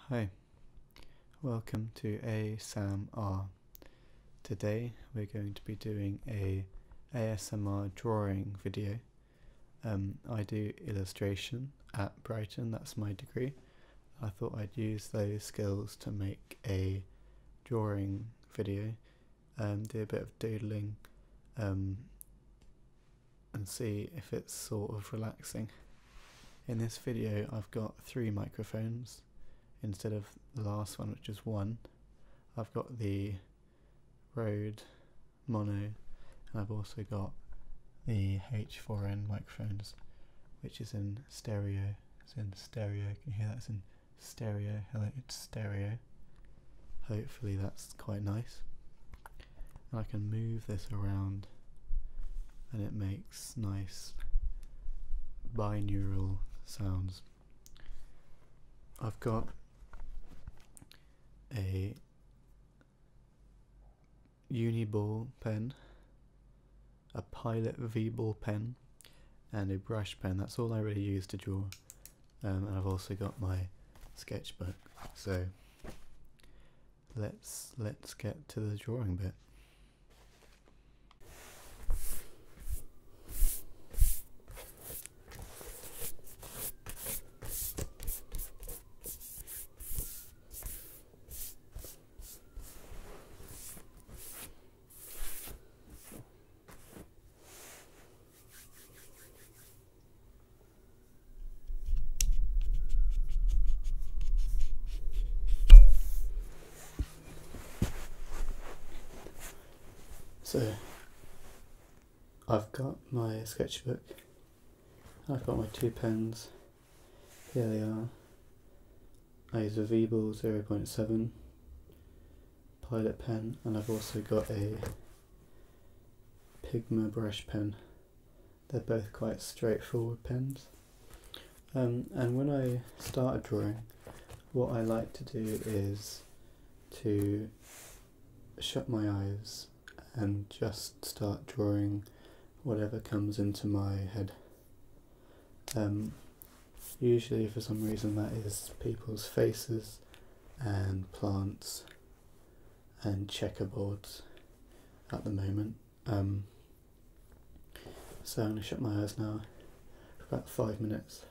Hi, welcome to ASaMR. Today we're going to be doing a ASMR drawing video. I do illustration at Brighton, that's my degree. I thought I'd use those skills to make a drawing video, do a bit of doodling and see if it's sort of relaxing. In this video I've got 3 microphones instead of the last one, which is 1. I've got the Rode mono, and I've also got the H4n microphones, which is in stereo. It's in stereo. Can you hear that? It's in stereo. Hello, it's stereo. Hopefully that's quite nice. And I can move this around and it makes nice binaural sounds. I've got a Uniball pen, a Pilot V-Ball pen, and a brush pen. That's all I really use to draw. And I've also got my sketchbook. So let's get to the drawing bit. So I've got my sketchbook, I've got my 2 pens, here they are. I use a V-Ball 0.7 Pilot pen, and I've also got a Pigma brush pen. They're both quite straightforward pens. And when I start a drawing, what I like to do is to shut my eyes and just start drawing whatever comes into my head. Usually for some reason that is people's faces and plants and checkerboards at the moment. So I'm going to shut my eyes now for about 5 minutes.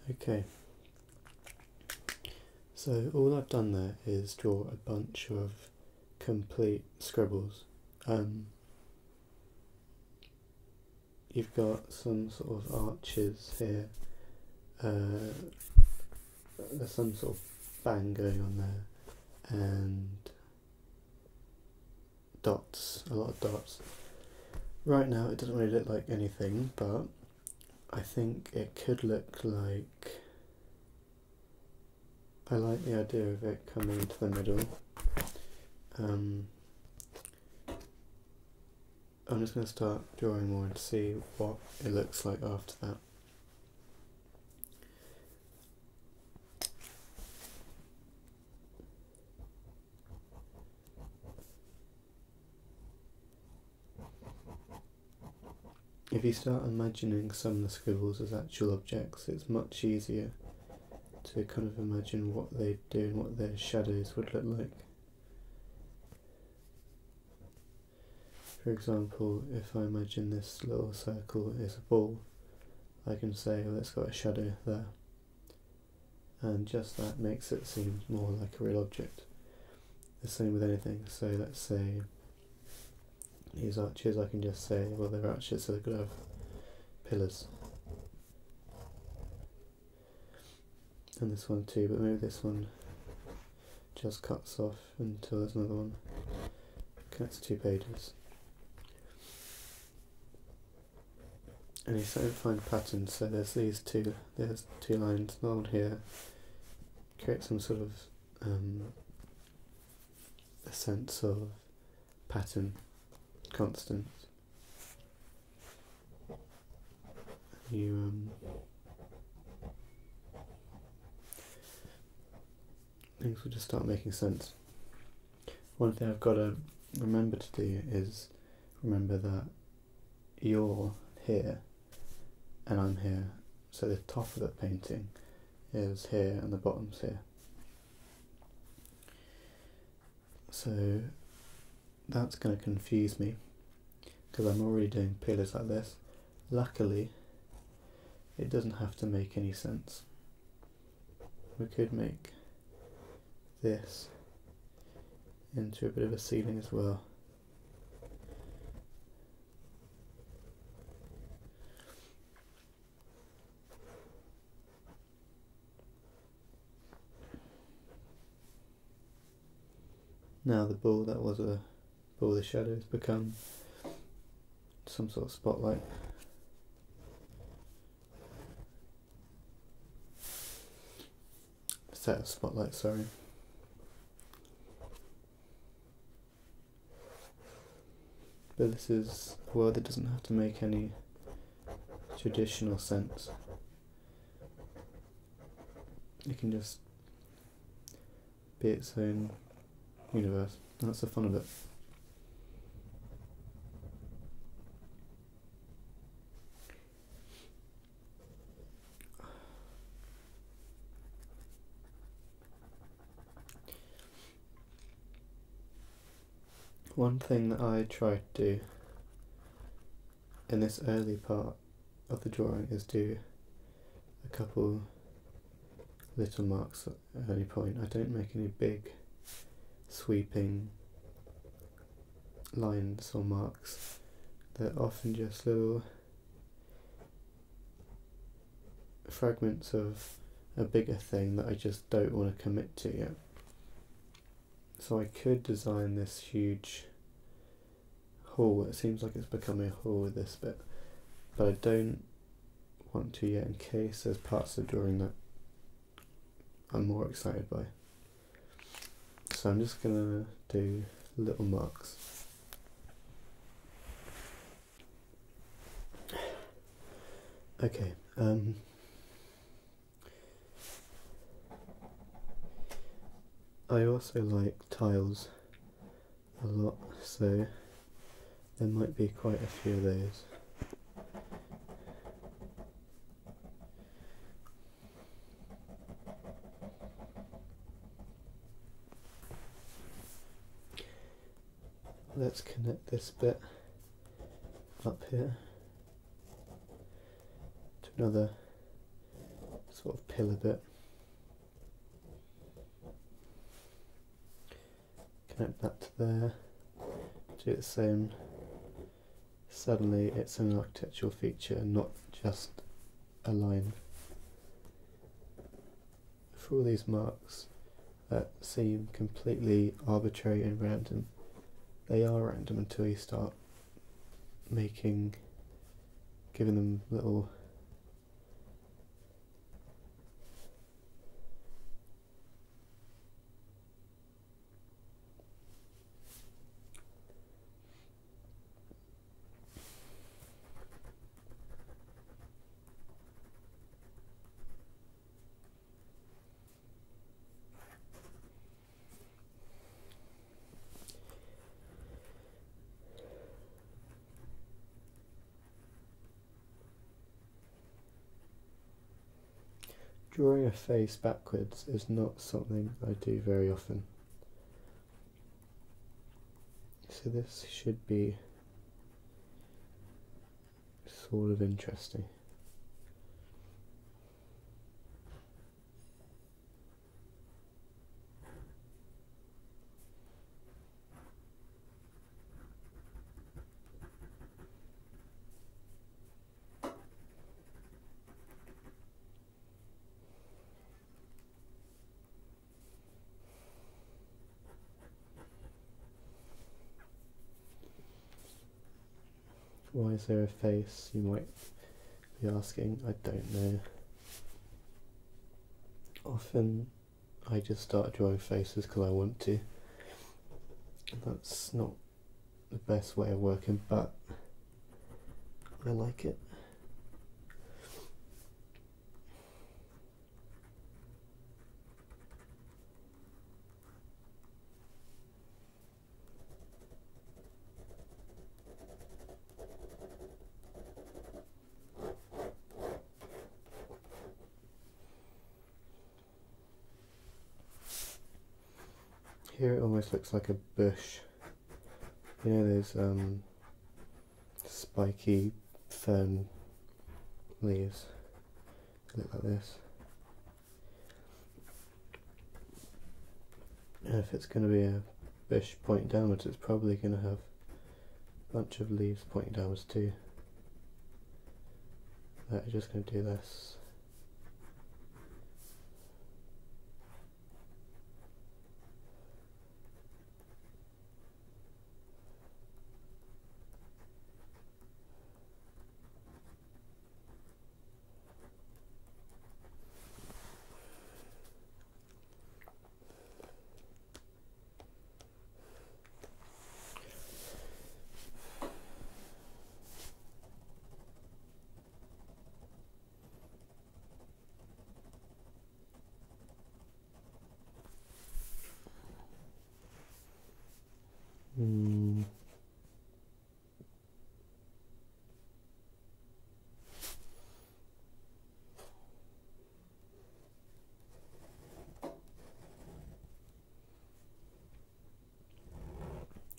Okay, so all I've done there is draw a bunch of complete scribbles. You've got some sort of arches here, there's some sort of bang going on there, and dots, a lot of dots. Right now it doesn't really look like anything, but I think it could look like, I like the idea of it coming to the middle. I'm just going to start drawing more and see what it looks like after that. If you start imagining some of the scribbles as actual objects, it's much easier to kind of imagine what they do and what their shadows would look like. For example, if I imagine this little circle is a ball, I can say, well, it's got a shadow there. And just that makes it seem more like a real object. The same with anything. So let's say these arches, I can just say, well, they're arches, so they've got to have pillars. And this one too, but maybe this one just cuts off until there's another one. Connects 2 pages. And you start to find patterns, so there's these two, there's 2 lines, another one here, create some sort of a sense of pattern, constant. Things will just start making sense. One thing I've got to remember to do is remember that you're here and I'm here, so the top of the painting is here and the bottom's here. So that's going to confuse me because I'm already doing pillars like this. Luckily, it doesn't have to make any sense. We could make this into a bit of a ceiling as well. Now the ball that was a ball of shadows become some sort of spotlight. Set of spotlights, sorry. But this is a world that doesn't have to make any traditional sense. It can just be its own universe. That's the fun of it. One thing that I try to do in this early part of the drawing is do a couple little marks at any point. I don't make any big sweeping lines or marks. They're often just little fragments of a bigger thing that I just don't want to commit to yet. So I could design this huge hall. It seems like it's becoming a hall with this bit, but I don't want to yet in case there's parts of the drawing that I'm more excited by. So I'm just gonna do little marks. Okay, I also like tiles a lot, so there might be quite a few of those. Let's connect this bit up here to another sort of pill a bit. Connect that to there, do the same. Suddenly it's an architectural feature and not just a line. For all these marks that seem completely arbitrary and random, they are random until you start giving them little drawing a face backwards is not something I do very often. So this should be sort of interesting. Why is there a face, you might be asking? I don't know. Often I just start drawing faces because I want to. That's not the best way of working, but I like it. Here it almost looks like a bush. You know those spiky fern leaves? They look like this. And if it's going to be a bush pointing downwards, it's probably going to have a bunch of leaves pointing downwards too. I'm just going to do this.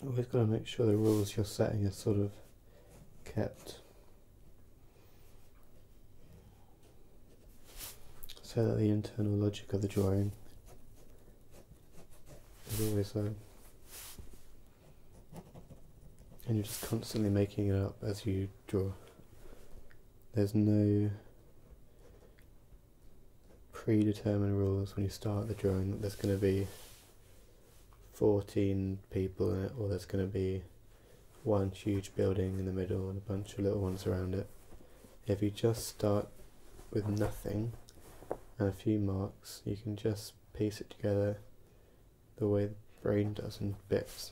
Always got to make sure the rules you're setting are sort of kept, so that the internal logic of the drawing is always there. And you're just constantly making it up as you draw. There's no predetermined rules when you start the drawing that there's going to be 14 people in it, or there's going to be one huge building in the middle and a bunch of little ones around it. If you just start with nothing and a few marks, you can just piece it together the way the brain does in bits.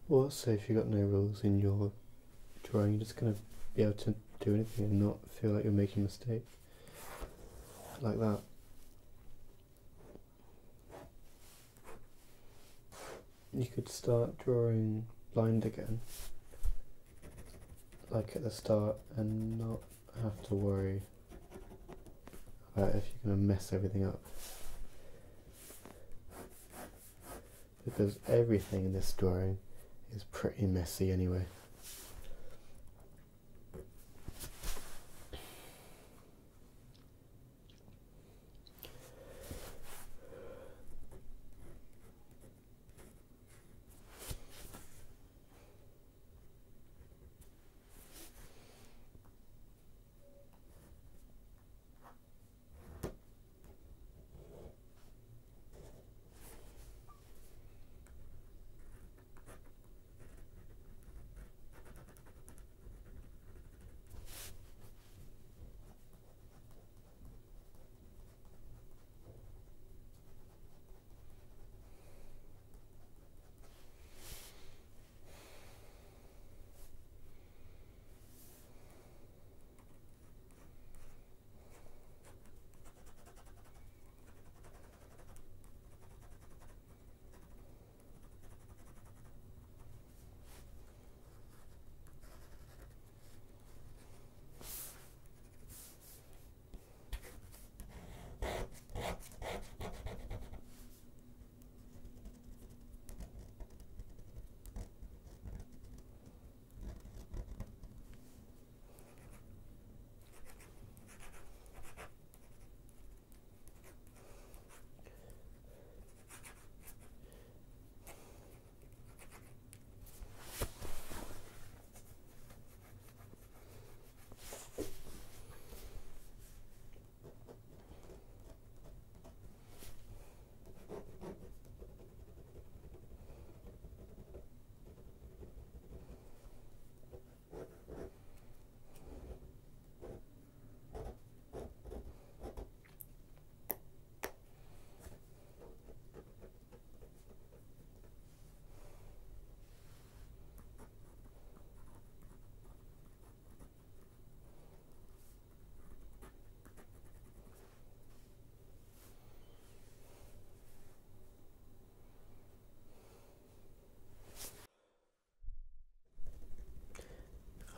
Also, if you've got no rules in your drawing, you're just going to be able to do anything and not feel like you're making a mistake. Like that. You could start drawing blind again, like at the start, and not have to worry about if you're going to mess everything up. Because everything in this drawing is pretty messy anyway.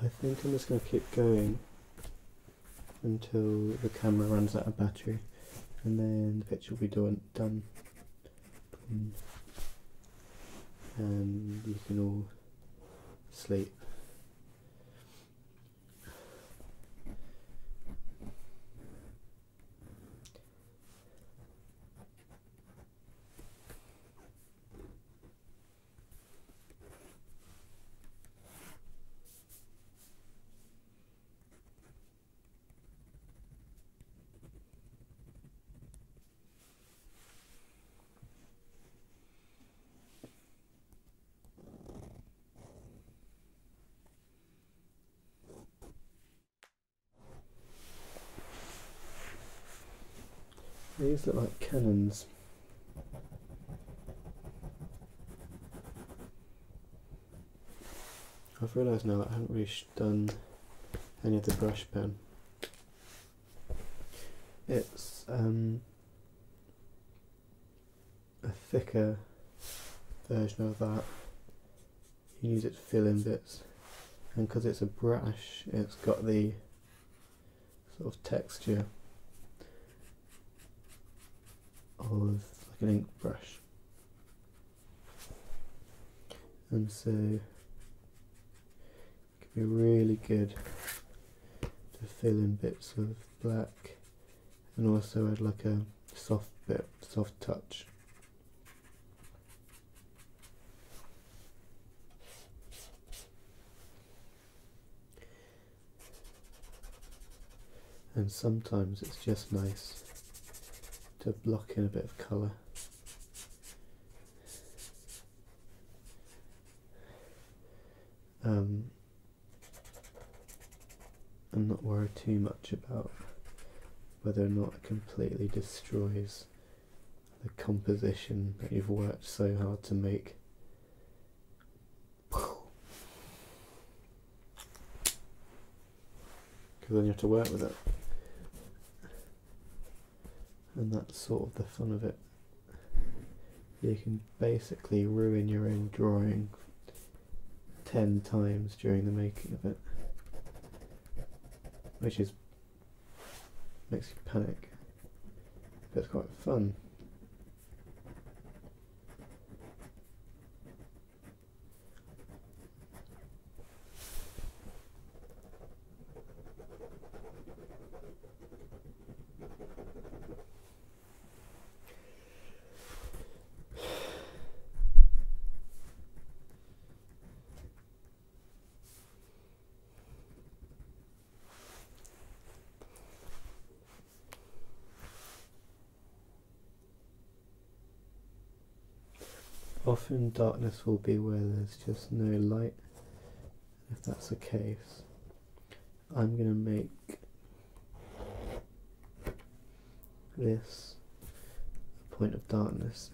I think I'm just going to keep going until the camera runs out of battery, and then the picture will be done. And you can all sleep. These look like cannons. I've realised now that I haven't really done any of the brush pen. It's a thicker version of that. You use it to fill in bits, and because it's a brush, it's got the sort of texture of like an ink brush, and so it can be really good to fill in bits of black and also add like a soft touch. And sometimes it's just nice to block in a bit of colour. And not worry too much about whether or not it completely destroys the composition that you've worked so hard to make. because then you have to work with it. And that's sort of the fun of it. You can basically ruin your own drawing 10 times during the making of it, which makes you panic, but it's quite fun. Often darkness will be where there's just no light. If that's the case, I'm going to make this a point of darkness.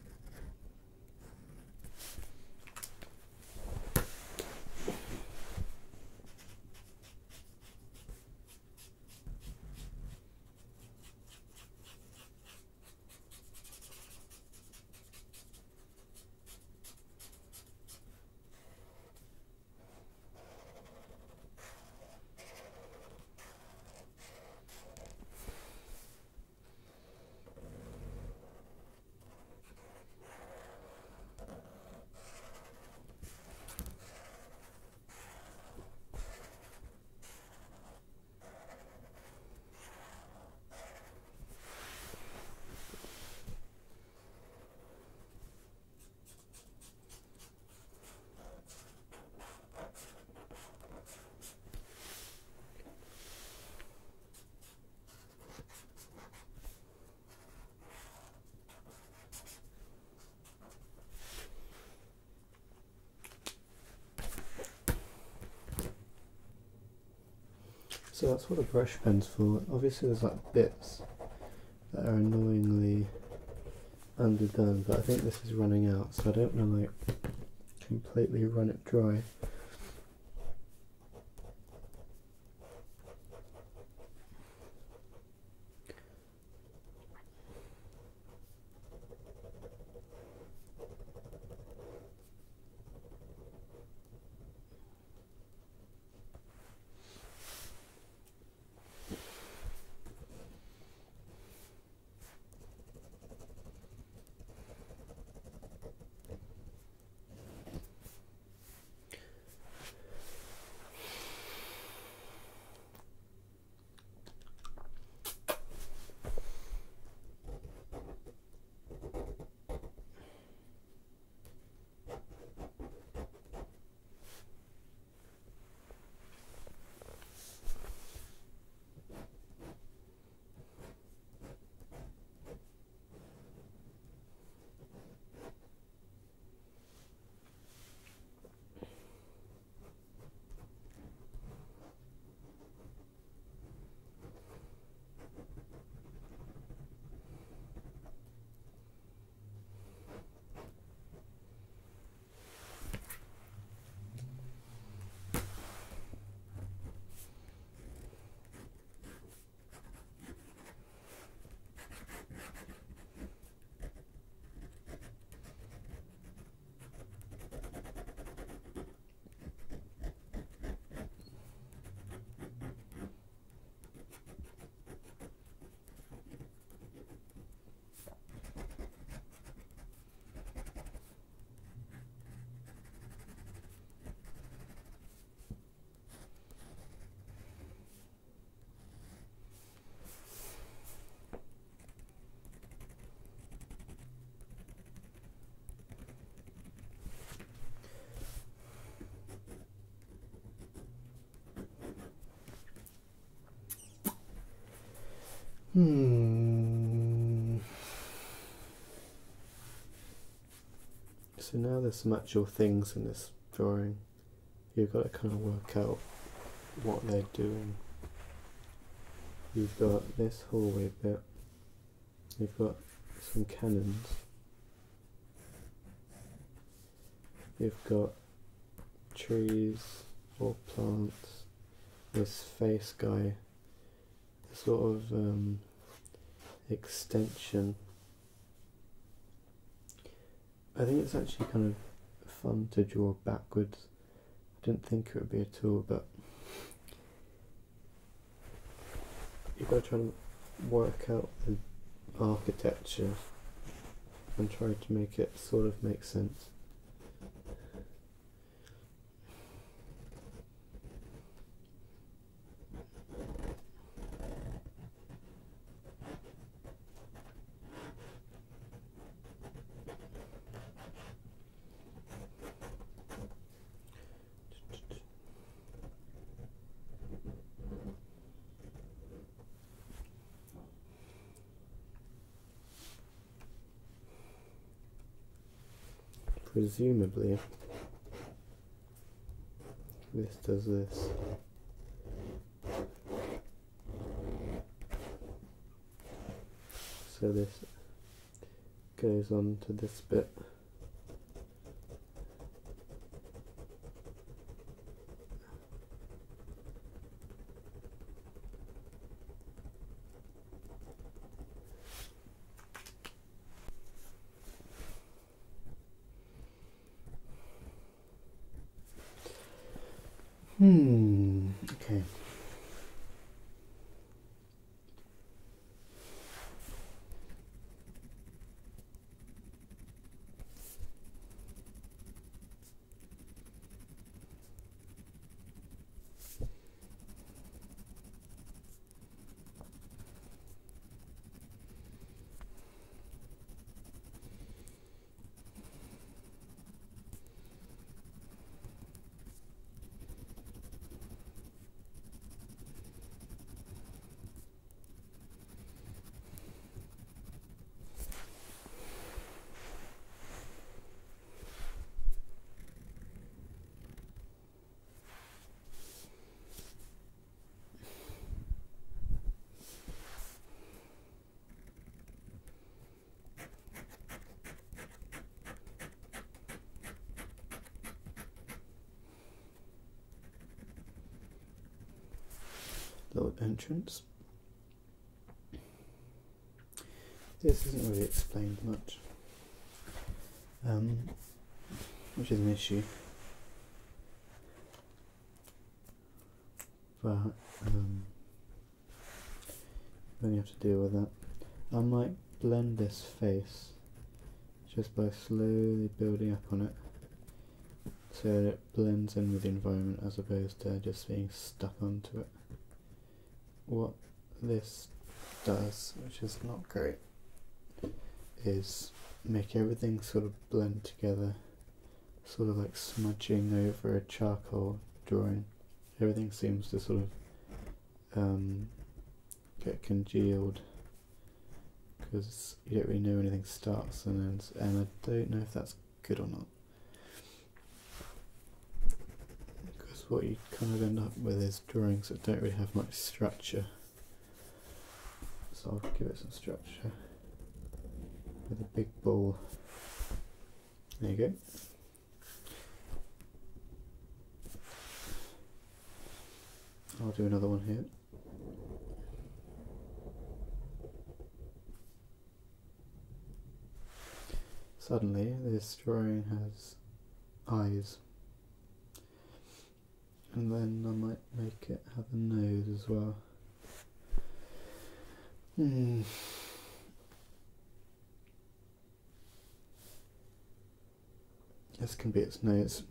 So that's what a brush pen's for. Obviously there's like bits that are annoyingly underdone, but I think this is running out, so I don't want to like completely run it dry. So now there's some actual things in this drawing. You've got to kind of work out what they're doing. You've got this hallway bit. You've got some cannons. You've got trees or plants. This face guy sort of extension. I think it's actually kind of fun to draw backwards. I didn't think it would be at all, but you've got to try and work out the architecture and try to make it sort of make sense. Presumably, this does this. So this goes on to this bit. Okay. Little entrance. This isn't really explained much, which is an issue, but then you have to deal with that. I might blend this face just by slowly building up on it so that it blends in with the environment as opposed to just being stuck onto it. What this does, which is not great, is make everything sort of blend together, sort of like smudging over a charcoal drawing. Everything seems to sort of get congealed because you don't really know when anything starts and ends, and I don't know if that's good or not, because what you kind of end up with is drawings that don't really have much structure. So I'll give it some structure with a big ball. There you go. I'll do another one here. Suddenly this drawing has eyes, and then I might make it have a nose as well. This can be its nose.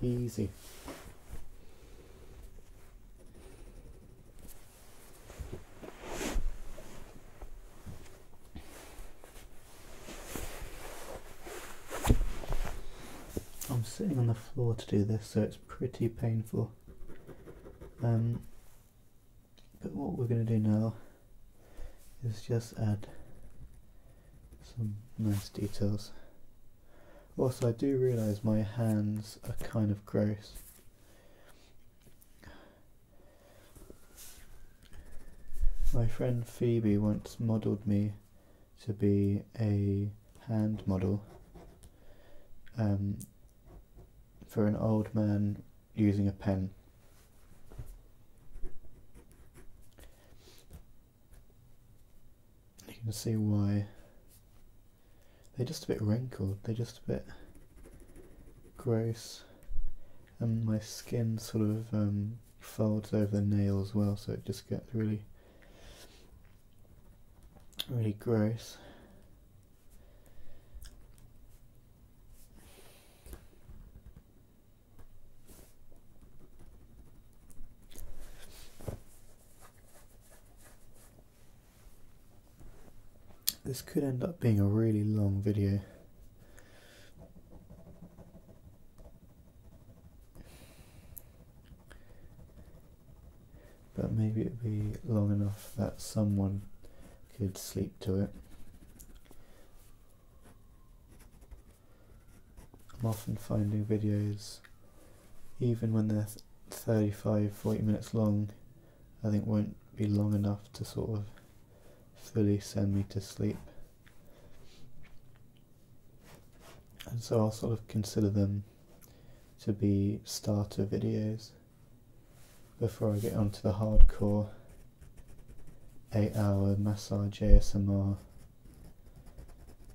Easy. I'm sitting on the floor to do this, so it's pretty painful. But what we're going to do now is just add some nice details. Also, I do realise my hands are kind of gross. My friend Phoebe once modelled me to be a hand model for an old man using a pen. You can see why. They're just a bit wrinkled, they're just a bit gross, and my skin sort of folds over the nail as well, so it just gets really gross. This could end up being a really long video. But maybe it'd be long enough that someone could sleep to it. I'm often finding videos, even when they're 35-40 minutes long, I think won't be long enough to sort of fully send me to sleep. And so I'll sort of consider them to be starter videos before I get onto the hardcore 8-hour massage ASMR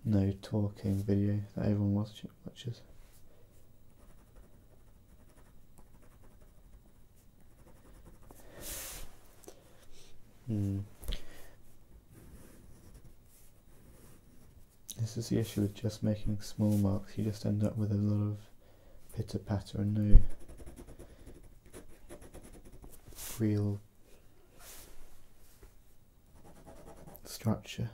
no talking video that everyone watches. This is the issue with just making small marks, you just end up with a lot of pitter patter and no real structure.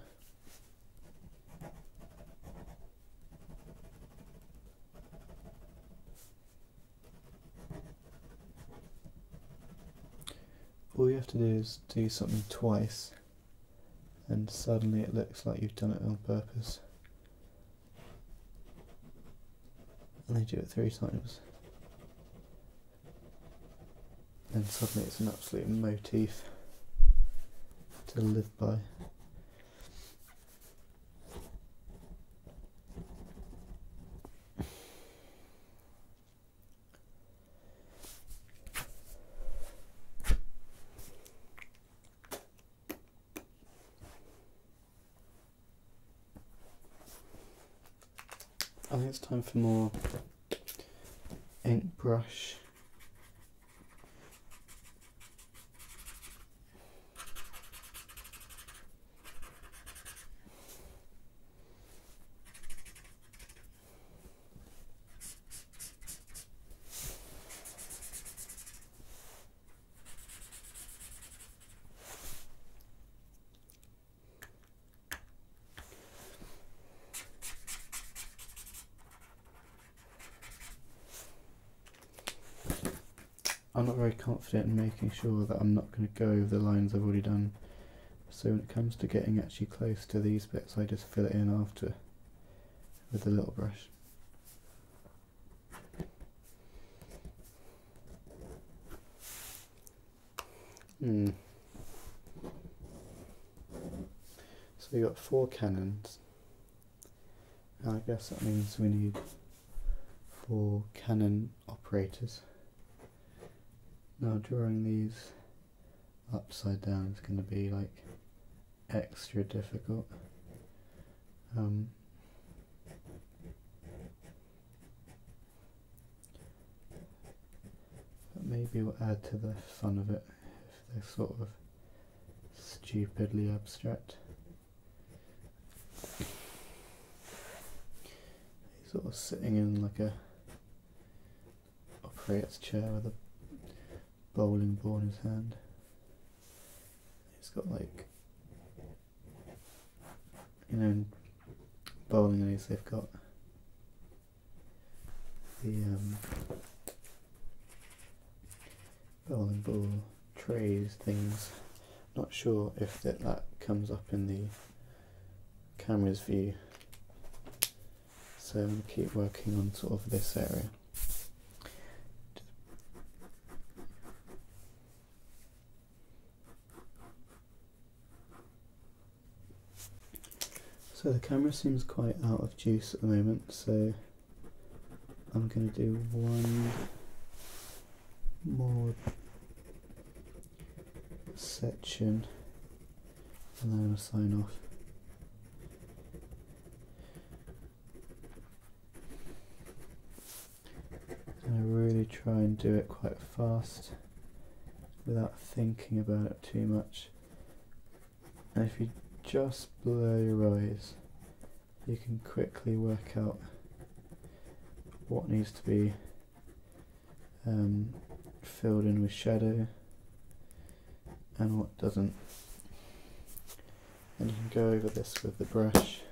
All you have to do is do something twice and suddenly it looks like you've done it on purpose. And they do it 3 times. And suddenly it's an absolute motif to live by. I think it's time for more ink brush. I'm not very confident in making sure that I'm not going to go over the lines I've already done, so when it comes to getting actually close to these bits I just fill it in after with the little brush. So we got 4 cannons. I guess that means we need 4 cannon operators. Now drawing these upside down is going to be like extra difficult. But maybe we'll add to the fun of it if they're sort of stupidly abstract. He's sort of sitting in like a operator's chair with a bowling ball in his hand. He's got like, you know, in bowling alleys they've got the bowling ball trays things. Not sure if that comes up in the camera's view, So I'm going to keep working on sort of this area. So the camera seems quite out of juice at the moment, so I'm going to do one more section and then I'm going to sign off. And I really try and do it quite fast without thinking about it too much. And if you just blur your eyes, you can quickly work out what needs to be filled in with shadow and what doesn't. And you can go over this with the brush.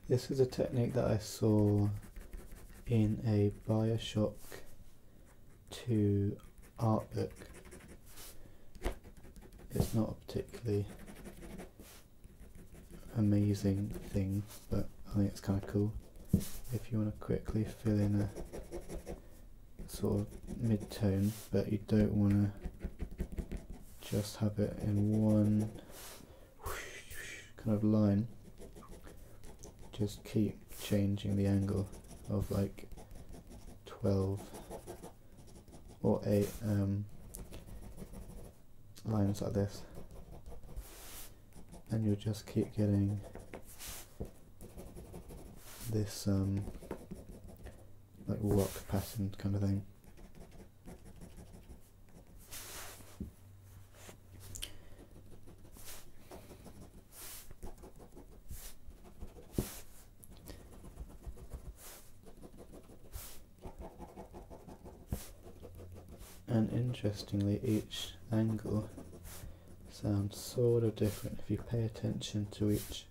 This is a technique that I saw in a Bioshock 2 art book. It's not a particularly amazing thing, but I think it's kind of cool. If you want to quickly fill in a sort of mid-tone, but you don't want to just have it in one kind of line, just keep changing the angle of like 12 or 8 lines like this, and you'll just keep getting this like rock pattern kind of thing. And interestingly, each angle sounds sort of different if you pay attention to each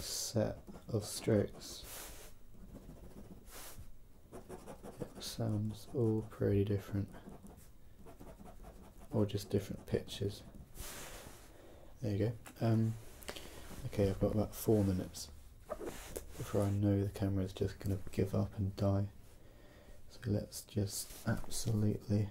set of strokes. It sounds all pretty different, or just different pitches. There you go. Okay, I've got about 4 minutes before I know the camera is just going to give up and die. So let's just absolutely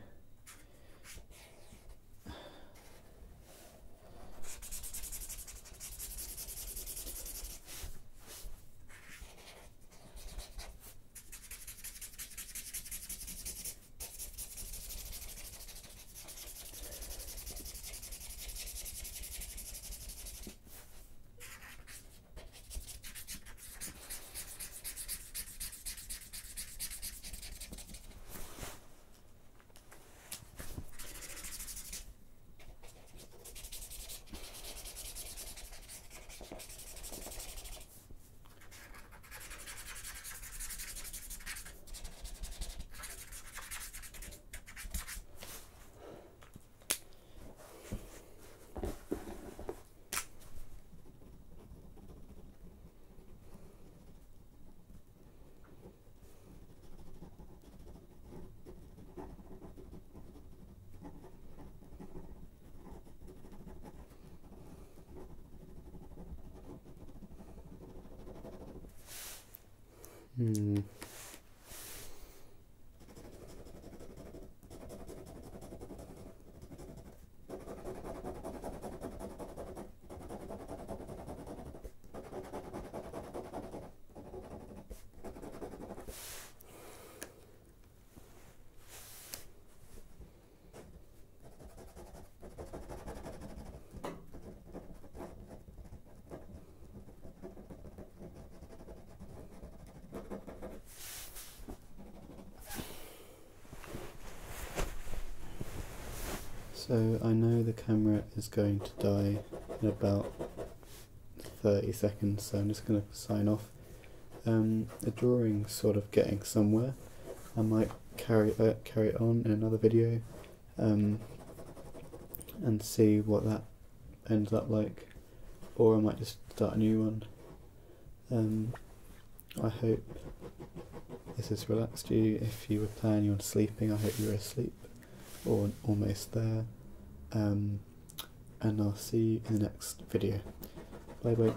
So I know the camera is going to die in about 30 seconds, so I'm just going to sign off. The drawing's sort of getting somewhere. I might carry it on in another video and see what that ends up like, or I might just start a new one. I hope this has relaxed you. If you were planning on sleeping, I hope you were asleep or almost there, and I'll see you in the next video. Bye bye.